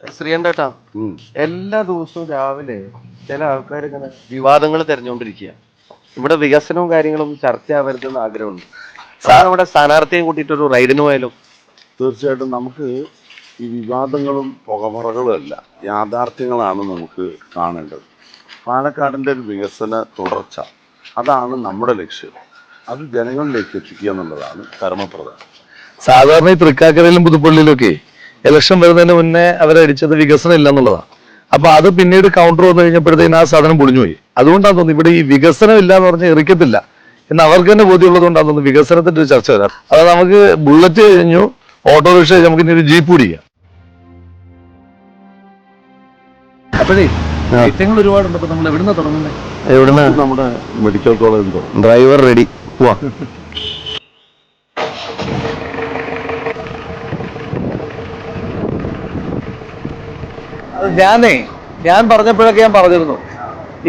ശ്രീകണ്ഠേട്ടാ, എല്ലാ ദിവസവും രാവിലെ ചില ആൾക്കാർ ഇങ്ങനെ വിവാദങ്ങൾ തെരഞ്ഞുകൊണ്ടിരിക്കുക. ഇവിടെ വികസനവും കാര്യങ്ങളും ചർച്ചയാവരുതെന്ന് ആഗ്രഹമുണ്ട്. നമ്മുടെ സ്ഥാനാർത്ഥിയെ കൂട്ടിയിട്ട് ഒരു റൈഡിന് പോയാലോ? തീർച്ചയായിട്ടും നമുക്ക് ഈ വിവാദങ്ങളും പുകമറകളും അല്ല, യാഥാർത്ഥ്യങ്ങളാണ് നമുക്ക് കാണേണ്ടത്. പാലക്കാടിൻ്റെ ഒരു വികസന തുടർച്ച, അതാണ് നമ്മുടെ ലക്ഷ്യം. അത് ജനങ്ങളിലേക്ക് എത്തിക്കുക എന്നുള്ളതാണ് പരമപ്രധാനം. സാധാരണ ഈ തൃക്കാക്കരയിലും പുതുപ്പള്ളിയിലും ഒക്കെ ഇലക്ഷൻ വരുന്നതിന് മുന്നേ അവരടിച്ചത് വികസനം ഇല്ല എന്നുള്ളതാണ്. അപ്പൊ അത് പിന്നീട് കൗണ്ടർ വന്നു കഴിഞ്ഞപ്പോഴത്തേക്കും ആ സാധനം പൊളിഞ്ഞുപോയി. അതുകൊണ്ടാണ് തോന്നുന്നു ഇവിടെ ഈ വികസനം ഇല്ല എന്ന് പറഞ്ഞാൽ എറിക്കത്തില്ല എന്ന് അവർക്ക് തന്നെ ബോധ്യമുള്ളത് കൊണ്ടാണ് തോന്നുന്നു വികസനത്തിന്റെ ഒരു ചർച്ച വരാം. അത് നമുക്ക് ബുള്ളറ്റ് കഴിഞ്ഞു, ഓട്ടോറിക്ഷ കഴിഞ്ഞു, നമുക്ക് ഇനി ഒരു ജീപ്പ് പിടിക്കാം. അപ്പോഴേ ഐറ്റങ്ങൾ ഒരുപാടുണ്ട്. അപ്പൊ നമ്മൾ എവിടുന്ന തുടങ്ങുന്നത്? എവിടുന്ന? നമ്മുടെ മെഡിക്കൽ കോളേജ്. ഡ്രൈവർ റെഡി, പോവാ. ഞാൻ പറഞ്ഞപ്പോഴൊക്കെ ഞാൻ പറഞ്ഞിരുന്നു,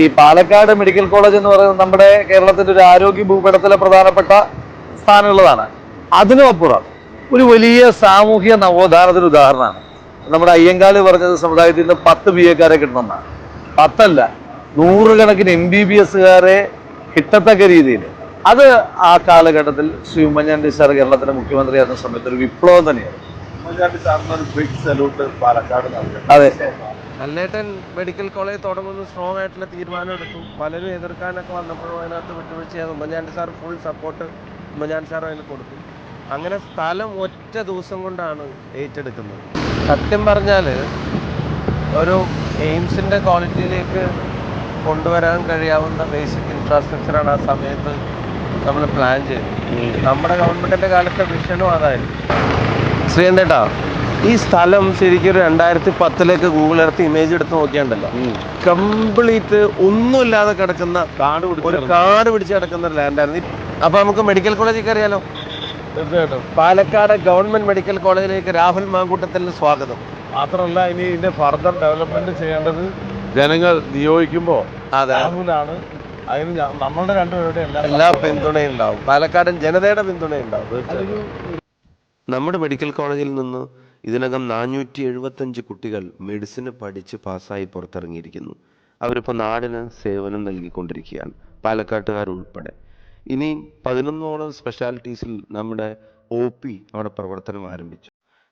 ഈ പാലക്കാട് മെഡിക്കൽ കോളേജ് എന്ന് പറയുന്നത് നമ്മുടെ കേരളത്തിന്റെ ഒരു ആരോഗ്യ ഭൂപടത്തിലെ പ്രധാനപ്പെട്ട സ്ഥാനമുള്ളതാണ്. അതിനുമപ്പുറം ഒരു വലിയ സാമൂഹ്യ നവോത്ഥാനത്തിന് ഉദാഹരണമാണ്. നമ്മുടെ അയ്യങ്കാളി പറഞ്ഞത് സമുദായത്തിൽ നിന്ന് 10 BA കിട്ടണമെന്നാണ്. 10 അല്ല, 100 കണക്കിന് MBBS കിട്ടത്തക്ക രീതിയിൽ. അത് ആ കാലഘട്ടത്തിൽ ശ്രീ ഉമ്മൻചാണ്ടി സാർ കേരളത്തിന്റെ മുഖ്യമന്ത്രിയായിരുന്ന സമയത്ത് ഒരു വിപ്ലവം തന്നെയാണ്. അതെ, നല്ലേട്ടൻ മെഡിക്കൽ കോളേജ് തുടങ്ങുന്നു സ്ട്രോങ് ആയിട്ടുള്ള തീരുമാനം എടുത്തു. പലരും എതിർക്കാനൊക്കെ വന്നപ്പോഴും അതിനകത്ത് വിട്ടുവീഴ്ച ചെയ്ത് Oommen Chandy sir full support Oommen Chandy sir അതിന് കൊടുത്തു. അങ്ങനെ സ്ഥലം ഒറ്റ ദിവസം കൊണ്ടാണ് ഏറ്റെടുക്കുന്നത്. സത്യം പറഞ്ഞാൽ ഒരു എയിംസിൻ്റെ ക്വാളിറ്റിയിലേക്ക് കൊണ്ടുവരാൻ കഴിയാവുന്ന ബേസിക് ഇൻഫ്രാസ്ട്രക്ചറാണ് ആ സമയത്ത് നമ്മൾ പ്ലാൻ ചെയ്തത്. നമ്മുടെ ഗവൺമെൻറ്റിൻ്റെ കാലത്തെ വിഷനും അതായിരുന്നു. ശ്രീകണ്ഠേട്ടാ, ഈ സ്ഥലം ശരിക്കും 2010 ഗൂഗിൾ എർത്ത് ഇമേജ് എടുത്ത് നോക്കിയാണ്ടല്ലോ, കംപ്ലീറ്റ് ഒന്നുമില്ലാതെ കിടക്കുന്ന കാട് പിടിച്ച് കിടക്കുന്ന ഒരു ലാൻഡായിരുന്നു. അപ്പൊ നമുക്ക് മെഡിക്കൽ കോളേജിലേക്ക് അറിയാലോ. തീർച്ചയായിട്ടും പാലക്കാട് ഗവൺമെന്റ് മെഡിക്കൽ കോളേജിലേക്ക് രാഹുൽ മാങ്കൂട്ടത്തിന് സ്വാഗതം. മാത്രമല്ല, ഇനി ഇതിന്റെ ഫർദർ ഡെവലപ്മെന്റ് ചെയ്യേണ്ടത് ജനങ്ങൾ നിയോഗിക്കുമ്പോൾ രാഹുലാണ്. അതിന് നമ്മളുടെ രണ്ടുപേരുടെ എല്ലാ പിന്തുണയും ഉണ്ടാവും, പാലക്കാടൻ ജനതയുടെ പിന്തുണയും ഉണ്ടാവും. നമ്മുടെ മെഡിക്കൽ കോളേജിൽ നിന്ന് ഇതിനകം 475 കുട്ടികൾ മെഡിസിന് പഠിച്ച് പാസ്സായി പുറത്തിറങ്ങിയിരിക്കുന്നു. അവരിപ്പോൾ നാടിന് സേവനം നൽകിക്കൊണ്ടിരിക്കുകയാണ്, പാലക്കാട്ടുകാരുൾപ്പെടെ. ഇനി 11ഓളം സ്പെഷ്യാലിറ്റീസിൽ നമ്മുടെ OP അവിടെ പ്രവർത്തനം ആരംഭിച്ചു.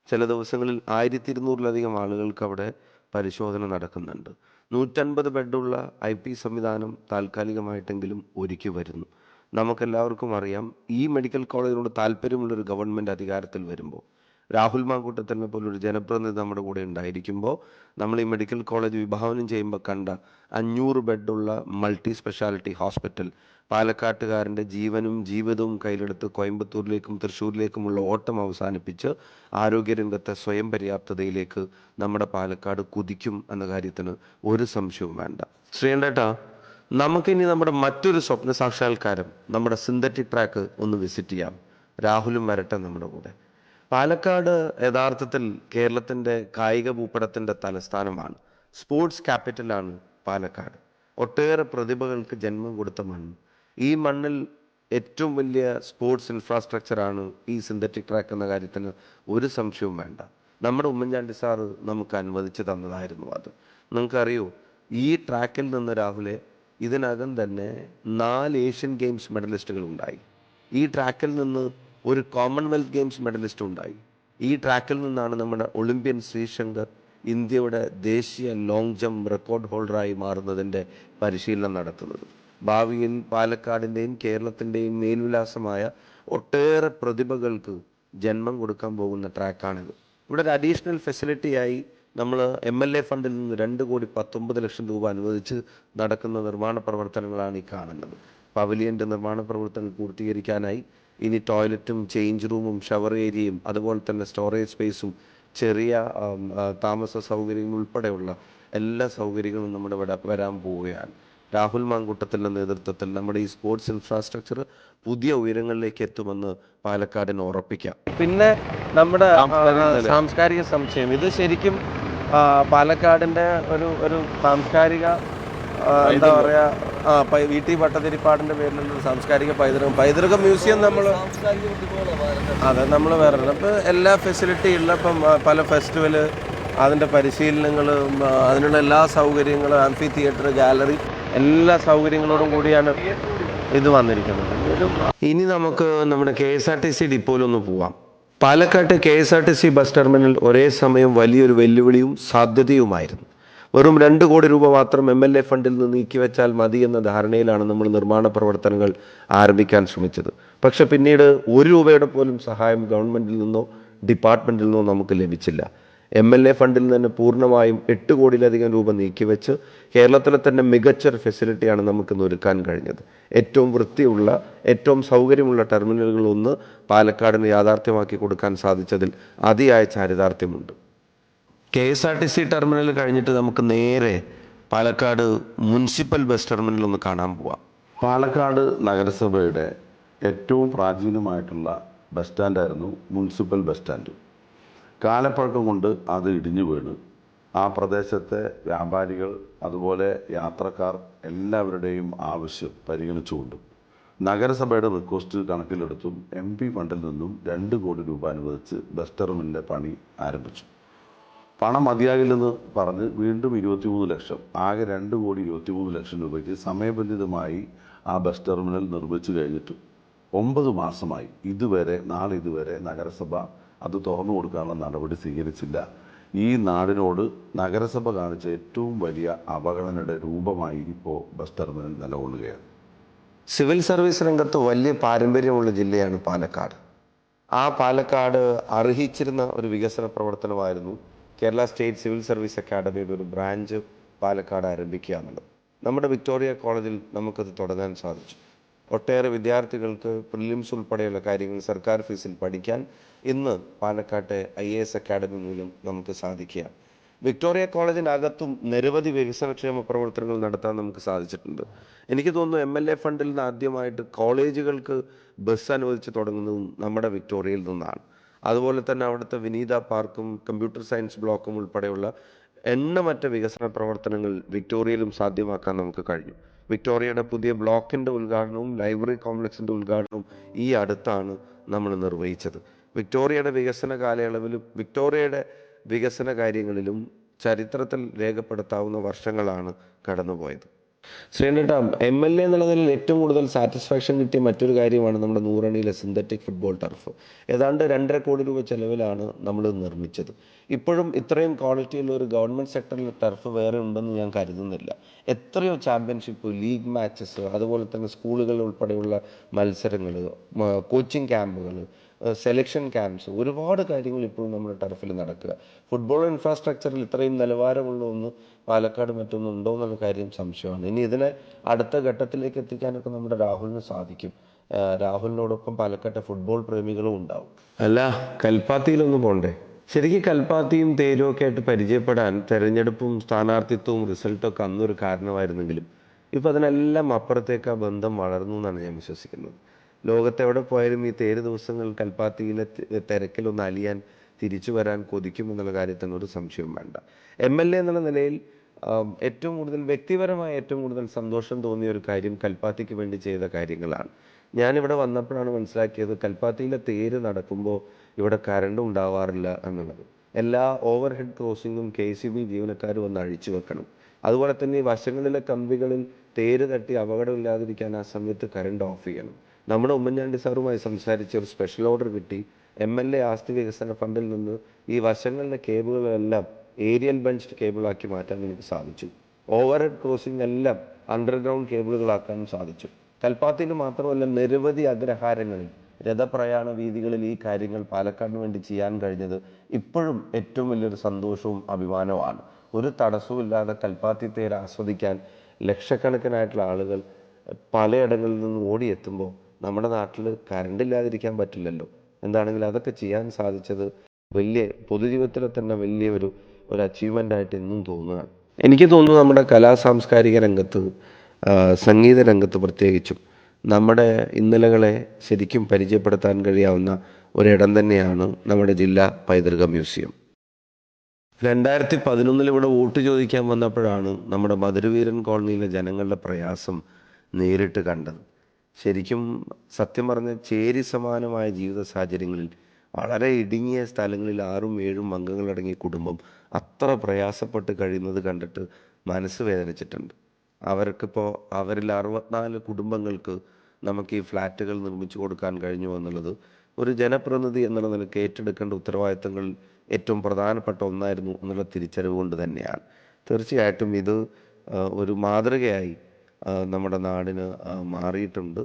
ചില ദിവസങ്ങളിൽ 1200-ലധികം ആളുകൾക്ക് അവിടെ പരിശോധന നടക്കുന്നുണ്ട്. 150 ബെഡുള്ള IP സംവിധാനം താൽക്കാലികമായിട്ടെങ്കിലും ഒരുക്കി വരുന്നു. നമുക്കെല്ലാവർക്കും അറിയാം, ഈ മെഡിക്കൽ കോളേജിനോട് താല്പര്യമുള്ളൊരു ഗവൺമെൻറ് അധികാരത്തിൽ വരുമ്പോൾ, രാഹുൽ മാങ്കൂട്ടത്തിനെ പോലൊരു ജനപ്രതിനിധി നമ്മുടെ കൂടെ ഉണ്ടായിരിക്കുമ്പോൾ, നമ്മൾ ഈ മെഡിക്കൽ കോളേജ് വിഭാവനം ചെയ്യുമ്പോൾ കണ്ട 500 ബെഡുള്ള മൾട്ടി സ്പെഷ്യാലിറ്റി ഹോസ്പിറ്റൽ പാലക്കാട്ടുകാരൻ്റെ ജീവനും ജീവിതവും കയ്യിലെടുത്ത് കോയമ്പത്തൂരിലേക്കും തൃശ്ശൂരിലേക്കുമുള്ള ഓട്ടം അവസാനിപ്പിച്ച് ആരോഗ്യരംഗത്തെ സ്വയം പര്യാപ്തതയിലേക്ക് നമ്മുടെ പാലക്കാട് കുതിക്കും എന്ന കാര്യത്തിന് ഒരു സംശയവും വേണ്ട. ശ്രീകണ്ഠേട്ടാ, നമുക്കിനി നമ്മുടെ മറ്റൊരു സ്വപ്ന സാക്ഷാത്കാരം, നമ്മുടെ സിന്തറ്റിക് ട്രാക്ക് ഒന്ന് വിസിറ്റ് ചെയ്യാം. രാഹുലും വരട്ടെ നമ്മുടെ കൂടെ. പാലക്കാട് യഥാർത്ഥത്തിൽ കേരളത്തിൻ്റെ കായിക ഭൂപടത്തിൻ്റെ തലസ്ഥാനമാണ്. സ്പോർട്സ് ക്യാപിറ്റലാണ് പാലക്കാട്. ഒട്ടേറെ പ്രതിഭകൾക്ക് ജന്മം കൊടുത്ത മണ്ണ്. ഈ മണ്ണിൽ ഏറ്റവും വലിയ സ്പോർട്സ് ഇൻഫ്രാസ്ട്രക്ചറാണ് ഈ സിന്തറ്റിക് ട്രാക്ക് എന്ന കാര്യത്തിന് ഒരു സംശയവും വേണ്ട. നമ്മുടെ ഉമ്മൻചാണ്ടി സാറ് നമുക്ക് അനുവദിച്ചു തന്നതായിരുന്നു അത്. നിങ്ങൾക്കറിയോ, ഈ ട്രാക്കിൽ നിന്ന് രാഹുലെ ഇതിനകം തന്നെ 4 ഏഷ്യൻ ഗെയിംസ് മെഡലിസ്റ്റുകൾ ഉണ്ടായി. ഈ ട്രാക്കിൽ നിന്ന് ഒരു കോമൺവെൽത്ത് ഗെയിംസ് മെഡലിസ്റ്റ് ഉണ്ടായി. ഈ ട്രാക്കിൽ നിന്നാണ് നമ്മുടെ ഒളിമ്പ്യൻ ശ്രീശങ്കർ ഇന്ത്യയുടെ ദേശീയ ലോങ് ജമ്പ് റെക്കോർഡ് ഹോൾഡറായി മാറുന്നതിൻ്റെ പരിശീലനം നടത്തുന്നത്. ഭാവിയിൽ പാലക്കാടിൻ്റെയും കേരളത്തിൻ്റെയും മേൽവിലാസമായ ഒട്ടേറെ പ്രതിഭകൾക്ക് ജന്മം കൊടുക്കാൻ പോകുന്ന ട്രാക്കാണിത്. ഇവിടെ ഒരു അഡീഷണൽ ഫെസിലിറ്റിയായി നമ്മൾ MLA ഫണ്ടിൽ നിന്ന് 2,19,00,000 രൂപ അനുവദിച്ച് നടക്കുന്ന നിർമ്മാണ പ്രവർത്തനങ്ങളാണ് ഈ കാണുന്നത്. പവലിയൻ്റെ നിർമ്മാണ പ്രവർത്തനം പൂർത്തീകരിക്കാനായി ഇനി ടോയ്ലറ്റും ചേഞ്ച് റൂമും ഷവർ ഏരിയയും അതുപോലെ തന്നെ സ്റ്റോറേജ് സ്പേസും ചെറിയ താമസ സൗകര്യങ്ങൾ ഉൾപ്പെടെയുള്ള എല്ലാ സൗകര്യങ്ങളും നമ്മുടെ ഇവിടെ വരാൻ പോവുകയാണ്. രാഹുൽ മാങ്കൂട്ടത്തിൻ്റെ നേതൃത്വത്തിൽ നമ്മുടെ ഈ സ്പോർട്സ് ഇൻഫ്രാസ്ട്രക്ചർ പുതിയ ഉയരങ്ങളിലേക്ക് എത്തുമെന്ന് പാലക്കാടിന് ഉറപ്പിക്കാം. പിന്നെ നമ്മുടെ സാംസ്കാരിക സമുച്ചയം, ഇത് ശരിക്കും പാലക്കാടിൻ്റെ ഒരു സാംസ്കാരിക എന്താ പറയുക, VT ഭട്ടതിരിപ്പാടിൻ്റെ പേരിലുള്ള സാംസ്കാരിക പൈതൃക മ്യൂസിയം നമ്മൾ നമ്മൾ വേറെ. അപ്പോൾ എല്ലാ ഫെസിലിറ്റി ഉള്ള, ഇപ്പം പല ഫെസ്റ്റിവല് അതിൻ്റെ പരിശീലനങ്ങളും അതിനുള്ള എല്ലാ സൗകര്യങ്ങളും, ആംഫി തിയേറ്റർ, ഗാലറി, എല്ലാ സൗകര്യങ്ങളോടും കൂടിയാണ് ഇത് വന്നിരിക്കുന്നത്. ഇനി നമുക്ക് നമ്മുടെ KSRTC ഡിപ്പോയിലൊന്ന് പോവാം. പാലക്കാട്ട് KSRTC ബസ് ടെർമിനൽ ഒരേ സമയം വലിയൊരു വെല്ലുവിളിയും സാധ്യതയുമായിരുന്നു. വെറും 2 കോടി രൂപ മാത്രം MLA ഫണ്ടിൽ നിന്ന് നീക്കിവെച്ചാൽ മതി എന്ന ധാരണയിലാണ് നമ്മൾ നിർമ്മാണ പ്രവർത്തനങ്ങൾ ആരംഭിക്കാൻ ശ്രമിച്ചത്. പക്ഷെ പിന്നീട് 1 രൂപയുടെ പോലും സഹായം ഗവൺമെൻറ്റിൽ നിന്നോ ഡിപ്പാർട്ട്മെൻറ്റിൽ നിന്നോ നമുക്ക് ലഭിച്ചില്ല. MLA ഫണ്ടിൽ നിന്ന് പൂർണ്ണമായും 8 കോടിയിലധികം രൂപ നീക്കിവെച്ച് കേരളത്തിലെ തന്നെ മികച്ചൊരു ഫെസിലിറ്റിയാണ് നമുക്കിന്ന് ഒരുക്കാൻ കഴിഞ്ഞത്. ഏറ്റവും വൃത്തിയുള്ള, ഏറ്റവും സൗകര്യമുള്ള ടെർമിനലുകളൊന്ന് പാലക്കാടിന് യാഥാർത്ഥ്യമാക്കി കൊടുക്കാൻ സാധിച്ചതിൽ അതിയായ ചാരിതാർത്ഥ്യമുണ്ട്. KSRTC ടെർമിനൽ കഴിഞ്ഞിട്ട് നമുക്ക് നേരെ പാലക്കാട് മുനിസിപ്പൽ ബസ് ടെർമിനൽ ഒന്ന് കാണാൻ പോവാം. പാലക്കാട് നഗരസഭയുടെ ഏറ്റവും പ്രാചീനമായിട്ടുള്ള ബസ് സ്റ്റാൻഡായിരുന്നു മുനിസിപ്പൽ ബസ് സ്റ്റാൻഡ്. കാലപ്പഴക്കം കൊണ്ട് അത് ഇടിഞ്ഞു വീണ് ആ പ്രദേശത്തെ വ്യാപാരികൾ, അതുപോലെ യാത്രക്കാർ എല്ലാവരുടെയും ആവശ്യം പരിഗണിച്ചുകൊണ്ടും നഗരസഭയുടെ റിക്വസ്റ്റ് കണക്കിലെടുത്തും MP ഫണ്ടിൽ നിന്നും 2 കോടി രൂപ അനുവദിച്ച് ബസ് ടെർമിനലിൻ്റെ പണി ആരംഭിച്ചു. പണം മതിയാകില്ലെന്ന് പറഞ്ഞ് വീണ്ടും 23 ലക്ഷം, ആകെ 2 കോടി 23 ലക്ഷം രൂപയ്ക്ക് സമയബന്ധിതമായി ആ ബസ് ടെർമിനൽ നിർമ്മിച്ചു കഴിഞ്ഞിട്ട് 9 മാസമായി. നാളെ ഇതുവരെ നഗരസഭ അത് തുറന്നു കൊടുക്കാനുള്ള നടപടി സ്വീകരിച്ചില്ല. ഈ നാടിനോട് നഗരസഭ കാണിച്ച ഏറ്റവും വലിയ അവഗണനയുടെ രൂപമായി ഇപ്പോൾ ബസ് ടെർമിനൽ നിലകൊള്ളുകയാണ്. സിവിൽ സർവീസ് രംഗത്ത് വലിയ പാരമ്പര്യമുള്ള ജില്ലയാണ് പാലക്കാട്. ആ പാലക്കാട് അർഹിച്ചിരുന്ന ഒരു വികസന പ്രവർത്തനമായിരുന്നു കേരള സ്റ്റേറ്റ് സിവിൽ സർവീസ് അക്കാഡമിയുടെ ഒരു ബ്രാഞ്ച് പാലക്കാട് ആരംഭിക്കുക എന്നുള്ളത്. നമ്മുടെ വിക്ടോറിയ കോളേജിൽ നമുക്കത് തുടങ്ങാൻ സാധിച്ചു. ഒട്ടേറെ വിദ്യാർത്ഥികൾക്ക് പ്രിലിംസ് ഉൾപ്പെടെയുള്ള കാര്യങ്ങൾ സർക്കാർ ഫീസിൽ പഠിക്കാൻ ഇന്ന് പാലക്കാട്ടെ IAS അക്കാഡമി മൂലം നമുക്ക് സാധിക്കുകയാണ്. വിക്ടോറിയ കോളേജിനകത്തും നിരവധി വികസനക്ഷേമ പ്രവർത്തനങ്ങൾ നടത്താൻ നമുക്ക് സാധിച്ചിട്ടുണ്ട്. എനിക്ക് തോന്നുന്നു MLA ഫണ്ടിൽ നിന്ന് ആദ്യമായിട്ട് കോളേജുകൾക്ക് ബസ് അനുവദിച്ച് തുടങ്ങുന്നതും നമ്മുടെ വിക്ടോറിയയിൽ നിന്നാണ്. അതുപോലെ തന്നെ അവിടുത്തെ വിനീത പാർക്കും കമ്പ്യൂട്ടർ സയൻസ് ബ്ലോക്കും ഉൾപ്പെടെയുള്ള എണ്ണമറ്റ വികസന പ്രവർത്തനങ്ങൾ വിക്ടോറിയയിലും സാധ്യമാക്കാൻ നമുക്ക് കഴിഞ്ഞു. വിക്ടോറിയയുടെ പുതിയ ബ്ലോക്കിൻ്റെ ഉദ്ഘാടനവും ലൈബ്രറി കോംപ്ലക്സിൻ്റെ ഉദ്ഘാടനവും ഈ അടുത്താണ് നമ്മൾ നിർവഹിച്ചത്. വിക്ടോറിയയുടെ വികസന കാലയളവിലും വിക്ടോറിയയുടെ വികസന കാര്യങ്ങളിലും ചരിത്രത്തിൽ രേഖപ്പെടുത്താവുന്ന വർഷങ്ങളാണ് കടന്നുപോയത്. ശ്രീനേട്ട, MLA എന്നുള്ള നിലയിൽ ഏറ്റവും കൂടുതൽ സാറ്റിസ്ഫാക്ഷൻ കിട്ടിയ മറ്റൊരു കാര്യമാണ് നമ്മുടെ നൂറണിയിലെ സിന്തറ്റിക് ഫുട്ബോൾ ടർഫ്. ഏതാണ്ട് 2.5 കോടി രൂപ ചെലവിലാണ് നമ്മൾ നിർമ്മിച്ചത്. ഇപ്പോഴും ഇത്രയും ക്വാളിറ്റിയുള്ള ഒരു ഗവൺമെൻറ് സെക്ടറിൽ ടർഫ് വേറെ ഉണ്ടെന്ന് ഞാൻ കരുതുന്നില്ല. എത്രയോ ചാമ്പ്യൻഷിപ്പ്, ലീഗ് മാച്ചസ്, അതുപോലെ തന്നെ സ്കൂളുകൾ ഉൾപ്പെടെയുള്ള മത്സരങ്ങൾ, കോച്ചിങ് ക്യാമ്പുകൾ, സെലക്ഷൻ ക്യാമ്പ്സ്, ഒരുപാട് കാര്യങ്ങൾ ഇപ്പോഴും നമ്മുടെ ടർഫിൽ നടക്കുക. ഫുട്ബോൾ ഇൻഫ്രാസ്ട്രക്ചറിൽ ഇത്രയും നിലവാരമുള്ള ഒന്ന് പാലക്കാട് മറ്റൊന്നും ഉണ്ടോ എന്നുള്ള കാര്യം സംശയമാണ്. ഇനി ഇതിനെ അടുത്ത ഘട്ടത്തിലേക്ക് എത്തിക്കാനൊക്കെ നമ്മുടെ രാഹുലിന് സാധിക്കും. രാഹുലിനോടൊപ്പം പാലക്കാട്ടെ ഫുട്ബോൾ പ്രേമികളും ഉണ്ടാവും. അല്ല, കൽപ്പാത്തിയിലൊന്നും പോണ്ടേ? ശരിക്കും കൽപ്പാത്തിയും തേരും ഒക്കെ ആയിട്ട് പരിചയപ്പെടാൻ തെരഞ്ഞെടുപ്പും സ്ഥാനാർത്ഥിത്വവും റിസൾട്ടൊക്കെ അന്നൊരു കാരണമായിരുന്നെങ്കിലും ഇപ്പോൾ അതിനെല്ലാം അപ്പുറത്തേക്ക് ആ ബന്ധം വളർന്നു എന്നാണ് ഞാൻ വിശ്വസിക്കുന്നത്. ലോകത്തെവിടെ പോയാലും ഈ തേര് ദിവസങ്ങൾ കൽപ്പാത്തിയിലെ തിരക്കിലൊന്ന് അലിയാൻ, തിരിച്ചു വരാൻ കൊതിക്കുമെന്നുള്ള കാര്യത്തിന് ഒരു സംശയവും വേണ്ട. MLA എന്നുള്ള നിലയിൽ ഏറ്റവും കൂടുതൽ വ്യക്തിപരമായ ഏറ്റവും കൂടുതൽ സന്തോഷം തോന്നിയ ഒരു കാര്യം കൽപ്പാത്തിക്ക് വേണ്ടി ചെയ്ത കാര്യങ്ങളാണ്. ഞാനിവിടെ വന്നപ്പോഴാണ് മനസ്സിലാക്കിയത് കൽപ്പാത്തിയിലെ തേര് നടക്കുമ്പോൾ ഇവിടെ കറണ്ട് ഉണ്ടാവാറില്ല എന്നുള്ളത്. എല്ലാ ഓവർ ഹെഡ് ക്രോസിങ്ങും KCB ജീവനക്കാർ വന്ന് അഴിച്ചു വെക്കണം. അതുപോലെ തന്നെ ഈ വശങ്ങളിലെ കമ്പികളിൽ തേര് തട്ടി അപകടമില്ലാതിരിക്കാൻ ആ സമയത്ത് കറണ്ട് ഓഫ് ചെയ്യണം. നമ്മുടെ ഉമ്മൻചാണ്ടി സാറുമായി സംസാരിച്ച് ഒരു സ്പെഷ്യൽ ഓർഡർ കിട്ടി. MLA ആസ്തി വികസന ഫണ്ടിൽ നിന്ന് ഈ വശങ്ങളിലെ കേബിളുകളെല്ലാം ഏരിയൽ ബഞ്ച്ഡ് കേബിളാക്കി മാറ്റാൻ എനിക്ക് സാധിച്ചു. ഓവർ ഹെഡ് ക്രോസിംഗ് എല്ലാം അണ്ടർഗ്രൗണ്ട് കേബിളുകളാക്കാനും സാധിച്ചു. കൽപ്പാത്തിയിൽ മാത്രമല്ല, നിരവധി അഗ്രഹാരങ്ങളിൽ, രഥപ്രയാണ വീതികളിൽ ഈ കാര്യങ്ങൾ പാലക്കാടിന് വേണ്ടി ചെയ്യാൻ കഴിഞ്ഞത് ഇപ്പോഴും ഏറ്റവും വലിയൊരു സന്തോഷവും അഭിമാനവുമാണ്. ഒരു തടസ്സവും ഇല്ലാതെ കൽപ്പാത്തി തേര് ആസ്വദിക്കാൻ ലക്ഷക്കണക്കിനായിട്ടുള്ള ആളുകൾ പലയിടങ്ങളിൽ നിന്ന് ഓടിയെത്തുമ്പോൾ നമ്മുടെ നാട്ടിൽ കറണ്ട് ഇല്ലാതിരിക്കാൻ പറ്റില്ലല്ലോ. എന്താണെങ്കിലും അതൊക്കെ ചെയ്യാൻ സാധിച്ചത് വലിയ പൊതുജീവിതത്തിലെ തന്നെ വലിയ ഒരു അച്ചീവ്മെൻ്റ് ആയിട്ട് എന്നും തോന്നുകയാണ്. എനിക്ക് തോന്നുന്നു നമ്മുടെ സാംസ്കാരിക രംഗത്ത്, സംഗീത രംഗത്ത് പ്രത്യേകിച്ചും നമ്മുടെ ഇന്നലകളെ ശരിക്കും പരിചയപ്പെടുത്താൻ കഴിയാവുന്ന ഒരിടം തന്നെയാണ് നമ്മുടെ ജില്ലാ പൈതൃക മ്യൂസിയം. 2011 ഇവിടെ വോട്ട് ചോദിക്കാൻ വന്നപ്പോഴാണ് നമ്മുടെ മധുരവീരൻ കോളനിയിലെ ജനങ്ങളുടെ പ്രയാസം നേരിട്ട് കണ്ടത്. ശരിക്കും സത്യം പറഞ്ഞ ചേരി സമാനമായ ജീവിത സാഹചര്യങ്ങളിൽ വളരെ ഇടുങ്ങിയ സ്ഥലങ്ങളിൽ 6-7 അംഗങ്ങളടങ്ങിയ കുടുംബം അത്ര പ്രയാസപ്പെട്ട് കഴിയുന്നത് കണ്ടിട്ട് മനസ്സ് വേദനിച്ചിട്ടുണ്ട്. അവർക്കിപ്പോൾ അവരിൽ 64 കുടുംബങ്ങൾക്ക് നമുക്ക് ഈ ഫ്ലാറ്റുകൾ നിർമ്മിച്ചു കൊടുക്കാൻ കഴിഞ്ഞു എന്നുള്ളത് ഒരു ജനപ്രതിനിധി എന്നുള്ള നിലയ്ക്ക് ഏറ്റെടുക്കേണ്ട ഉത്തരവാദിത്തങ്ങളിൽ ഏറ്റവും പ്രധാനപ്പെട്ട ഒന്നായിരുന്നു എന്നുള്ള തിരിച്ചറിവ് കൊണ്ട് തന്നെയാണ്. തീർച്ചയായിട്ടും ഇത് ഒരു മാതൃകയായി നമ്മുടെ നാടിന് മാറിയിട്ടുണ്ട്.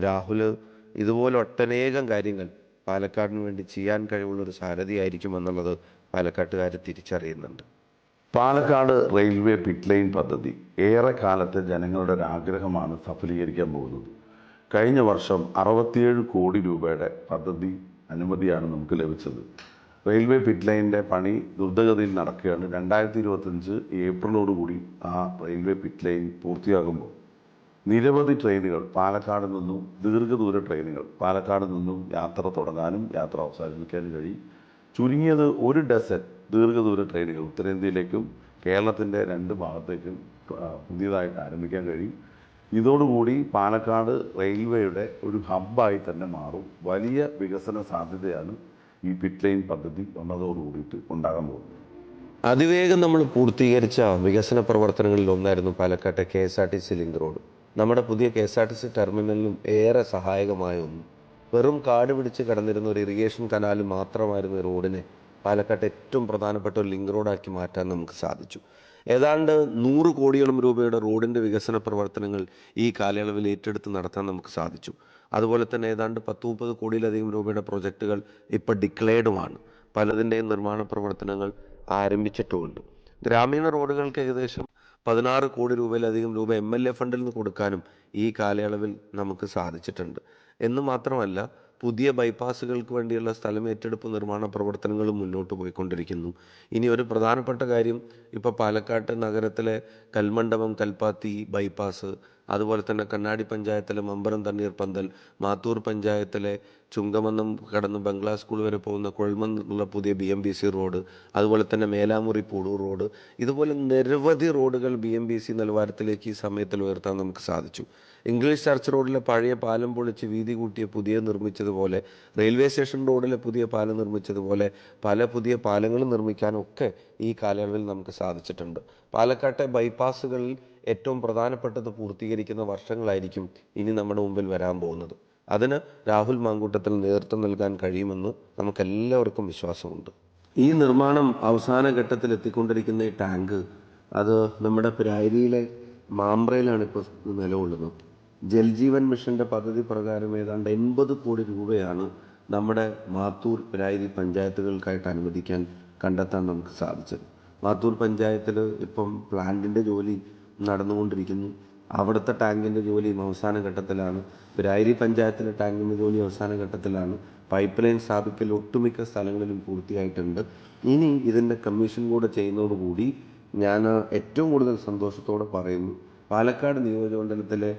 രാഹുൽ ഇതുപോലെ ഒട്ടനേകം കാര്യങ്ങൾ പാലക്കാടിന് വേണ്ടി ചെയ്യാൻ കഴിവുള്ളൊരു സാരഥിയായിരിക്കും എന്നുള്ളത് പാലക്കാട്ടുകാർ തിരിച്ചറിയുന്നുണ്ട്. പാലക്കാട് റെയിൽവേ പിറ്റ് ലൈൻ പദ്ധതി ഏറെ കാലത്തെ ജനങ്ങളുടെ ഒരു ആഗ്രഹമാണ് സഫലീകരിക്കാൻ പോകുന്നത്. കഴിഞ്ഞ വർഷം 67 കോടി രൂപയുടെ പദ്ധതി അനുമതിയാണ് നമുക്ക് ലഭിച്ചത്. റെയിൽവേ പിറ്റ് ലൈനിൻ്റെ പണി ദ്രുതഗതിയിൽ നടക്കുകയാണ്. 2025 ഏപ്രിലോടുകൂടി ആ റെയിൽവേ പിറ്റ് ലൈൻ പൂർത്തിയാകുമ്പോൾ നിരവധി ട്രെയിനുകൾ പാലക്കാട് നിന്നും, ദീർഘദൂര ട്രെയിനുകൾ പാലക്കാട് നിന്നും യാത്ര തുടങ്ങാനും യാത്ര അവസാനിപ്പിക്കാനും കഴിയും. ചുരുങ്ങിയത് 1 ഡസൻ ദീർഘദൂര ട്രെയിനുകൾ ഉത്തരേന്ത്യയിലേക്കും കേരളത്തിൻ്റെ 2 ഭാഗത്തേക്കും പുതിയതായിട്ട് ആരംഭിക്കാൻ കഴിയും. ഇതോടുകൂടി പാലക്കാട് റെയിൽവേയുടെ ഒരു ഹബ്ബായി തന്നെ മാറും. വലിയ വികസന സാധ്യതയാണ് ഈ പിറ്റ് ലൈൻ പദ്ധതി വന്നതോടുകൂടിയിട്ട് ഉണ്ടാകാൻ പോകുന്നത്. അതിവേഗം നമ്മൾ പൂർത്തീകരിച്ച വികസന പ്രവർത്തനങ്ങളിൽ ഒന്നായിരുന്നു പാലക്കാട്ടെ KSRTC ലിങ്ക് റോഡ്. നമ്മുടെ പുതിയ KSRTC ടെർമിനലിനും ഏറെ സഹായകമായ ഒന്ന്. വെറും കാട് പിടിച്ച് കിടന്നിരുന്ന ഒരു ഇറിഗേഷൻ കനാൽ മാത്രമായിരുന്നു ഈ റോഡിനെ പാലക്കാട്ടെ ഏറ്റവും പ്രധാനപ്പെട്ട ഒരു ലിങ്ക് റോഡാക്കി മാറ്റാൻ നമുക്ക് സാധിച്ചു. ഏതാണ്ട് 100 കോടിയോളം രൂപയുടെ റോഡിൻ്റെ വികസന പ്രവർത്തനങ്ങൾ ഈ കാലയളവിൽ ഏറ്റെടുത്ത് നടത്താൻ നമുക്ക് സാധിച്ചു. അതുപോലെ തന്നെ ഏതാണ്ട് 10-30 കോടിയിലധികം രൂപയുടെ പ്രൊജക്റ്റുകൾ ഇപ്പോൾ ഡിക്ലെയർഡുമാണ്. പലതിൻ്റെയും നിർമ്മാണ പ്രവർത്തനങ്ങൾ ആരംഭിച്ചിട്ടുമുണ്ട്. ഗ്രാമീണ റോഡുകൾക്ക് ഏകദേശം 16 കോടി രൂപയിലധികം രൂപ MLA ഫണ്ടിൽ നിന്ന് കൊടുക്കാനും ഈ കാലയളവിൽ നമുക്ക് സാധിച്ചിട്ടുണ്ട്. എന്ന് മാത്രമല്ല, പുതിയ ബൈപ്പാസുകൾക്ക് വേണ്ടിയുള്ള സ്ഥലം ഏറ്റെടുപ്പ് നിർമ്മാണ പ്രവർത്തനങ്ങളും മുന്നോട്ട് പോയിക്കൊണ്ടിരിക്കുന്നു. ഇനി ഒരു പ്രധാനപ്പെട്ട കാര്യം, ഇപ്പോൾ പാലക്കാട്ട് നഗരത്തിലെ കൽമണ്ഡപം കൽപ്പാത്തി ബൈപ്പാസ്, അതുപോലെ തന്നെ കണ്ണാടി പഞ്ചായത്തിലെ മമ്പറം തണ്ണീർപ്പന്തൽ, മാത്തൂർ പഞ്ചായത്തിലെ ചുങ്കമന്നം കടന്ന് ബംഗ്ലാ സ്കൂൾ വരെ പോകുന്ന കുഴൽമന്നുള്ള പുതിയ BMBC റോഡ്, അതുപോലെ തന്നെ മേലാമുറി പൂടൂർ റോഡ്, ഇതുപോലെ നിരവധി റോഡുകൾ BMBC നിലവാരത്തിലേക്ക് ഈ സമയത്തിൽ ഉയർത്താൻ നമുക്ക് സാധിച്ചു. ഇംഗ്ലീഷ് ചർച്ച് റോഡിലെ പഴയ പാലം പൊളിച്ച് വീതി കൂട്ടിയ പുതിയ നിർമ്മിച്ചതുപോലെ, റെയിൽവേ സ്റ്റേഷൻ റോഡിലെ പുതിയ പാലം നിർമ്മിച്ചതുപോലെ പല പുതിയ പാലങ്ങളും നിർമ്മിക്കാനൊക്കെ ഈ കാലയളവിൽ നമുക്ക് സാധിച്ചിട്ടുണ്ട്. പാലക്കാട്ടെ ബൈപ്പാസുകളിൽ ഏറ്റവും പ്രധാനപ്പെട്ടത് പൂർത്തീകരിക്കുന്ന വർഷങ്ങളായിരിക്കും ഇനി നമ്മുടെ മുമ്പിൽ വരാൻ പോകുന്നത്. അതിന് രാഹുൽ മാങ്കൂട്ടത്തിൽ നേതൃത്വം നൽകാൻ കഴിയുമെന്ന് നമുക്കെല്ലാവർക്കും വിശ്വാസമുണ്ട്. ഈ നിർമ്മാണം അവസാന ഘട്ടത്തിൽ എത്തിക്കൊണ്ടിരിക്കുന്ന ഈ ടാങ്ക്, അത് നമ്മുടെ പിരായിരിയിലെ മാമ്പ്രയിലാണ് ഇപ്പോൾ നിലകൊള്ളുന്നത്. ജൽജീവൻ മിഷൻ്റെ പദ്ധതി പ്രകാരം ഏതാണ്ട് 80 കോടി രൂപയാണ് നമ്മുടെ മാത്തൂർ പിരായിരി പഞ്ചായത്തുകൾക്കായിട്ട് കണ്ടെത്താൻ നമുക്ക് സാധിച്ചത്. മാത്തൂർ പഞ്ചായത്തിൽ ഇപ്പം പ്ലാന്റിൻ്റെ ജോലി നടന്നുകൊണ്ടിരിക്കുന്നു. അവിടുത്തെ ടാങ്കിൻ്റെ ജോലിയും അവസാന ഘട്ടത്തിലാണ്. പിരായിരി പഞ്ചായത്തിലെ ടാങ്കിൻ്റെ ജോലി അവസാന ഘട്ടത്തിലാണ്. പൈപ്പ് ലൈൻ സ്ഥാപിക്കൽ ഒട്ടുമിക്ക സ്ഥലങ്ങളിലും പൂർത്തിയായിട്ടുണ്ട്. ഇനി ഇതിൻ്റെ കമ്മീഷൻ കൂടെ ചെയ്യുന്നതോടുകൂടി ഞാൻ ഏറ്റവും കൂടുതൽ സന്തോഷത്തോടെ പറയുന്നു, പാലക്കാട് നിയോജകമണ്ഡലത്തിലെ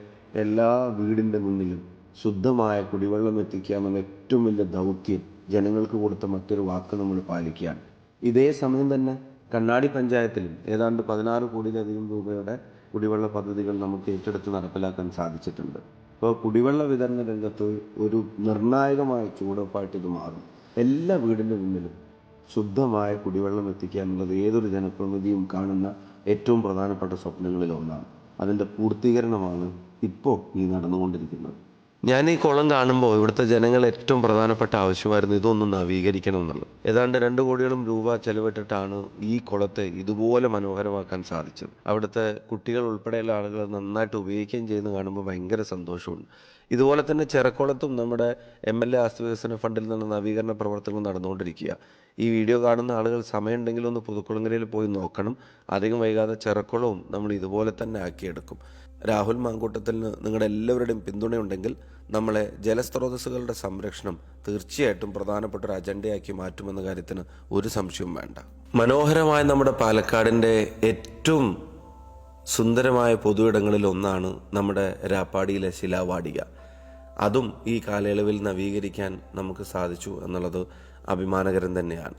എല്ലാ വീടിൻ്റെ മുന്നിലും ശുദ്ധമായ കുടിവെള്ളം എത്തിക്കാമെന്ന ഏറ്റവും വലിയ ദൗത്യം ജനങ്ങൾക്ക് കൊടുത്ത മറ്റൊരു വാക്ക് നമ്മൾ പാലിക്കുകയാണ്. ഇതേ സമയം തന്നെ കണ്ണാടി പഞ്ചായത്തിലും ഏതാണ്ട് 16 കോടിയിലധികം രൂപയുടെ കുടിവെള്ള പദ്ധതികൾ നമുക്ക് ഏറ്റെടുത്ത് നടപ്പിലാക്കാൻ സാധിച്ചിട്ടുണ്ട്. അപ്പോൾ കുടിവെള്ള വിതരണ രംഗത്ത് ഒരു നിർണായകമായ ചുവടുവെപ്പായിട്ട് ഇത് മാറും. എല്ലാ വീടിൻ്റെ മുന്നിലും ശുദ്ധമായ കുടിവെള്ളം എത്തിക്കുക എന്നുള്ളത് ഏതൊരു ജനപ്രതിനിധിയും കാണുന്ന ഏറ്റവും പ്രധാനപ്പെട്ട സ്വപ്നങ്ങളിൽ ഒന്നാണ്. അതിൻ്റെ പൂർത്തീകരണമാണ് ഇപ്പോൾ ഈ നടന്നുകൊണ്ടിരിക്കുന്നത്. ഞാൻ ഈ കുളം കാണുമ്പോൾ ഇവിടുത്തെ ജനങ്ങൾ ഏറ്റവും പ്രധാനപ്പെട്ട ആവശ്യമായിരുന്നു ഇതൊന്ന് നവീകരിക്കണം എന്നുള്ളത്. ഏതാണ്ട് 2 കോടിയോളം രൂപ ചെലവിട്ടിട്ടാണ് ഈ കുളത്തെ ഇതുപോലെ മനോഹരമാക്കാൻ സാധിച്ചത്. അവിടുത്തെ കുട്ടികൾ ഉൾപ്പെടെയുള്ള ആളുകൾ നന്നായിട്ട് ഉപയോഗിക്കുകയും ചെയ്യുന്നത് കാണുമ്പോൾ ഭയങ്കര സന്തോഷമുണ്ട്. ഇതുപോലെ തന്നെ ചെറക്കുളത്തും നമ്മുടെ MLA ആസ്തി വികസന ഫണ്ടിൽ നിന്ന് നവീകരണ പ്രവർത്തനങ്ങൾ നടന്നുകൊണ്ടിരിക്കുക. ഈ വീഡിയോ കാണുന്ന ആളുകൾ സമയമുണ്ടെങ്കിൽ ഒന്ന് പുതുക്കുളങ്ങരയിൽ പോയി നോക്കണം. അധികം വൈകാതെ ചെറക്കുളവും നമ്മൾ ഇതുപോലെ തന്നെ ആക്കിയെടുക്കും. രാഹുൽ മാങ്കൂട്ടത്തിന് നിങ്ങളുടെ എല്ലാവരുടെയും പിന്തുണയുണ്ടെങ്കിൽ നമ്മളെ ജലസ്രോതസ്സുകളുടെ സംരക്ഷണം തീർച്ചയായിട്ടും പ്രധാനപ്പെട്ട ഒരു അജണ്ടയാക്കി മാറ്റുമെന്ന കാര്യത്തിന് ഒരു സംശയവും വേണ്ട. മനോഹരമായ നമ്മുടെ പാലക്കാടിൻ്റെ ഏറ്റവും സുന്ദരമായ പൊതുയിടങ്ങളിൽ ഒന്നാണ് നമ്മുടെ രാപ്പാടിയിലെ ശിലാവാടിക. അതും ഈ കാലയളവിൽ നവീകരിക്കാൻ നമുക്ക് സാധിച്ചു എന്നുള്ളത് അഭിമാനകരം തന്നെയാണ്.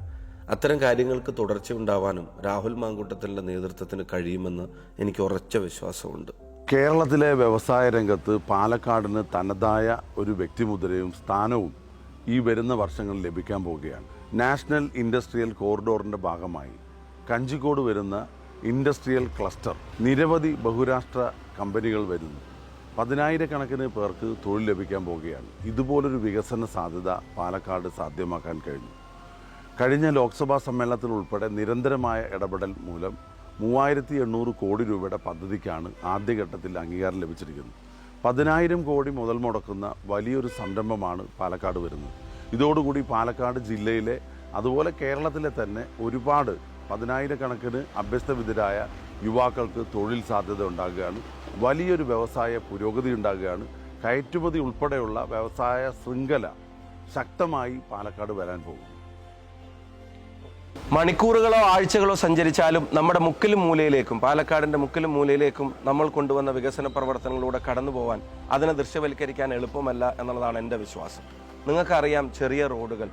അത്തരം കാര്യങ്ങൾക്ക് തുടർച്ചയുണ്ടാവാനും രാഹുൽ മാങ്കൂട്ടത്തിൻ്റെ നേതൃത്വത്തിന് കഴിയുമെന്ന് എനിക്ക് ഉറച്ച വിശ്വാസമുണ്ട്. കേരളത്തിലെ വ്യവസായ രംഗത്ത് പാലക്കാടിന് തനതായ ഒരു വ്യക്തിമുദ്രയും സ്ഥാനവും ഈ വരുന്ന വർഷങ്ങളിൽ ലഭിക്കാൻ പോവുകയാണ്. നാഷണൽ ഇൻഡസ്ട്രിയൽ കോറിഡോറിൻ്റെ ഭാഗമായി കഞ്ചിക്കോട് വരുന്ന ഇൻഡസ്ട്രിയൽ ക്ലസ്റ്റർ നിരവധി ബഹുരാഷ്ട്ര കമ്പനികൾ വരുന്നു. 10,000-കണക്കിന് പേർക്ക് തൊഴിൽ ലഭിക്കാൻ പോവുകയാണ്. ഇതുപോലൊരു വികസന സാധ്യത പാലക്കാട് സാധ്യമാക്കാൻ കഴിഞ്ഞു. കഴിഞ്ഞ ലോക്സഭാ സമ്മേളനത്തിൽ ഉൾപ്പെടെ നിരന്തരമായ ഇടപെടൽ മൂലം 3,800 കോടി രൂപയുടെ പദ്ധതിക്കാണ് ആദ്യഘട്ടത്തിൽ അംഗീകാരം ലഭിച്ചിരിക്കുന്നത്. 10,000 കോടി മുതൽ മുടക്കുന്ന വലിയൊരു സംരംഭമാണ് പാലക്കാട് വരുന്നത്. ഇതോടുകൂടി പാലക്കാട് ജില്ലയിലെ അതുപോലെ കേരളത്തിലെ തന്നെ ഒരുപാട് 10,000-കണക്കിന് അഭ്യസ്തവിദ്യരായ യുവാക്കൾക്ക് തൊഴിൽ സാധ്യത ഉണ്ടാകുകയാണ്. വലിയൊരു വ്യവസായ പുരോഗതി ഉണ്ടാകുകയാണ്. കയറ്റുമതി ഉൾപ്പെടെയുള്ള വ്യവസായ ശൃംഖല ശക്തമായി പാലക്കാട് വരാൻ പോകും. മണിക്കൂറുകളോ ആഴ്ചകളോ സഞ്ചരിച്ചാലും നമ്മുടെ മുക്കിലും മൂലയിലേക്കും പാലക്കാടിൻ്റെ മുക്കിലും മൂലയിലേക്കും നമ്മൾ കൊണ്ടുവന്ന വികസന പ്രവർത്തനങ്ങളിലൂടെ കടന്നു പോകാൻ അതിനെ ദൃശ്യവൽക്കരിക്കാൻ എളുപ്പമല്ല എന്നുള്ളതാണ് എൻ്റെ വിശ്വാസം. നിങ്ങൾക്കറിയാം, ചെറിയ റോഡുകൾ,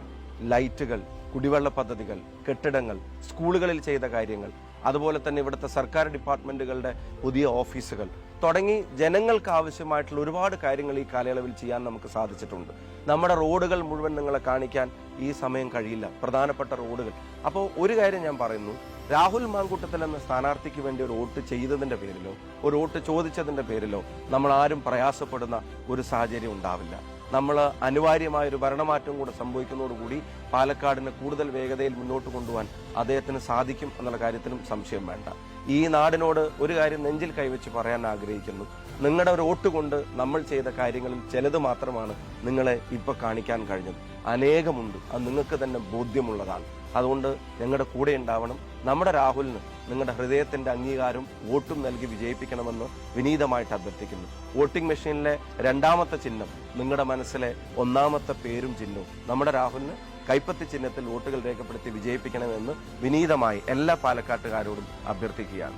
ലൈറ്റുകൾ, കുടിവെള്ള പദ്ധതികൾ, കെട്ടിടങ്ങൾ, സ്കൂളുകളിൽ ചെയ്ത കാര്യങ്ങൾ, അതുപോലെ തന്നെ ഇവിടുത്തെ സർക്കാർ ഡിപ്പാർട്ട്മെൻറ്റുകളുടെ പുതിയ ഓഫീസുകൾ തുടങ്ങി ജനങ്ങൾക്ക് ആവശ്യമായിട്ടുള്ള ഒരുപാട് കാര്യങ്ങൾ ഈ കാലയളവിൽ ചെയ്യാൻ നമുക്ക് സാധിച്ചിട്ടുണ്ട്. നമ്മുടെ റോഡുകൾ മുഴുവൻ നിങ്ങളെ കാണിക്കാൻ ഈ സമയം കഴിയില്ല, പ്രധാനപ്പെട്ട റോഡുകൾ. അപ്പോൾ ഒരു കാര്യം ഞാൻ പറയുന്നു, രാഹുൽ മാങ്കൂട്ടത്തിൽ എന്ന സ്ഥാനാർത്ഥിക്ക് വേണ്ടി ഒരു വോട്ട് ചെയ്തതിൻ്റെ പേരിലോ ഒരു വോട്ട് ചോദിച്ചതിൻ്റെ പേരിലോ നമ്മൾ ആരും പ്രയാസപ്പെടുന്ന ഒരു സാഹചര്യം ഉണ്ടാവില്ല. നമ്മൾ അനിവാര്യമായൊരു ഭരണമാറ്റം കൂടെ സംഭവിക്കുന്നതോടുകൂടി പാലക്കാടിനെ കൂടുതൽ വേഗതയിൽ മുന്നോട്ട് കൊണ്ടുപോകാൻ അദ്ദേഹത്തിന് സാധിക്കും എന്നുള്ള കാര്യത്തിലും സംശയം വേണ്ട. ഈ നാടിനോട് ഒരു കാര്യം നെഞ്ചിൽ കൈവച്ച് പറയാൻ ആഗ്രഹിക്കുന്നു. നിങ്ങളുടെ ഒരു വോട്ട് കൊണ്ട് നമ്മൾ ചെയ്ത കാര്യങ്ങളിൽ ചിലത് മാത്രമാണ് നിങ്ങളെ ഇപ്പോൾ കാണിക്കാൻ കഴിഞ്ഞത്. അനേകമുണ്ട്, അത് നിങ്ങൾക്ക് തന്നെ ബോധ്യമുള്ളതാണ്. അതുകൊണ്ട് ഞങ്ങളുടെ കൂടെ ഉണ്ടാവണം. നമ്മുടെ രാഹുലിന് നിങ്ങളുടെ ഹൃദയത്തിൻ്റെ അംഗീകാരവും വോട്ടും നൽകി വിജയിപ്പിക്കണമെന്ന് വിനീതമായിട്ട് അഭ്യർത്ഥിക്കുന്നു. വോട്ടിംഗ് മെഷീനിലെ 2ാമത്തെ ചിഹ്നം നിങ്ങളുടെ മനസ്സിലെ 1ാമത്തെ പേരും ചിഹ്നവും നമ്മുടെ രാഹുലിന് കൈപ്പത്തി ചിഹ്നത്തിൽ വോട്ടുകൾ രേഖപ്പെടുത്തി വിജയിപ്പിക്കണമെന്ന് വിനീതമായി എല്ലാ പാലക്കാട്ടുകാരോടും അഭ്യർത്ഥിക്കുകയാണ്.